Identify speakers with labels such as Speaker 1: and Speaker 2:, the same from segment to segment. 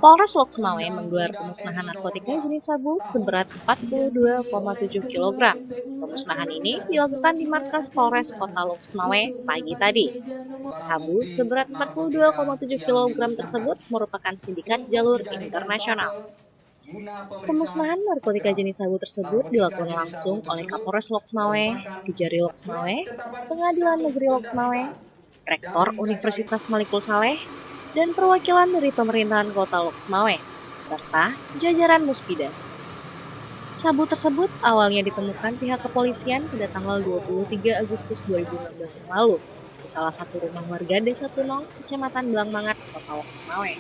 Speaker 1: Polres Lhokseumawe menggelar pemusnahan narkotika jenis sabu seberat 42,7 kg. Pemusnahan ini dilakukan di markas Polres Kota Lhokseumawe pagi tadi. Sabu seberat 42,7 kg tersebut merupakan sindikat jalur internasional. Pemusnahan narkotika jenis sabu tersebut dilakukan langsung oleh Kapolres Lhokseumawe, Kejari Lhokseumawe, Pengadilan Negeri Lhokseumawe, Rektor Universitas Malikul Saleh, dan perwakilan dari pemerintahan kota Lhokseumawe, serta jajaran Muspida. Sabu tersebut awalnya ditemukan pihak kepolisian pada tanggal 23 Agustus 2016 yang lalu di salah satu rumah warga Desa Tunong, Kecamatan Blangmangat, Kota Lhokseumawe.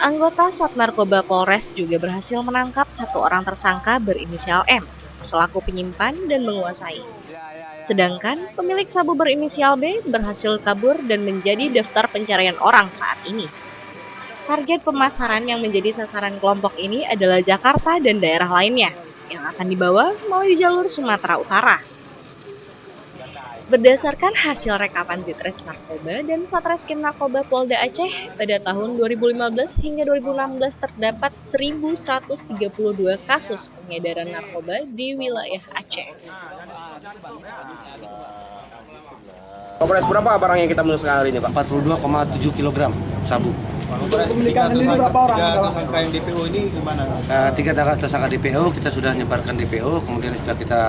Speaker 1: Anggota Sat Narkoba Polres juga berhasil menangkap satu orang tersangka berinisial M selaku penyimpan dan menguasai. Sedangkan pemilik sabu berinisial B berhasil kabur dan menjadi daftar pencarian orang saat ini. Target pemasaran yang menjadi sasaran kelompok ini adalah Jakarta dan daerah lainnya yang akan dibawa melalui jalur Sumatera Utara. Berdasarkan hasil rekapan Ditres Narkoba dan Satreskrim Narkoba Polda Aceh, pada tahun 2015 hingga 2016 terdapat 1.132 kasus pengedaran narkoba di wilayah Aceh.
Speaker 2: Polres berapa barang yang kita musnahkan hari ini, Pak?
Speaker 3: 42,7 kg sabu.
Speaker 4: Pemilikan ini berapa orang? Tersangka yang DPO ini gimana?
Speaker 3: 3 tersangka DPO, kita sudah menyebarkan DPO, kemudian sudah kita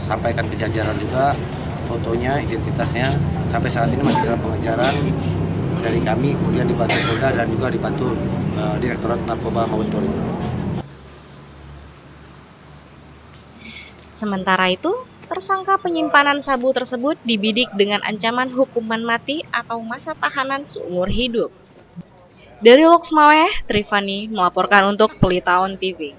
Speaker 3: sampaikan ke jajaran juga fotonya, identitasnya. Sampai saat ini masih dalam pengejaran dari kami, kemudian dibantu Polda dan juga dibantu Direktorat Narkoba Mabes Polri.
Speaker 1: Sementara itu, tersangka penyimpanan sabu tersebut dibidik dengan ancaman hukuman mati atau masa tahanan seumur hidup. Dari Lhokseumawe, Trifani melaporkan untuk Pelitaon TV.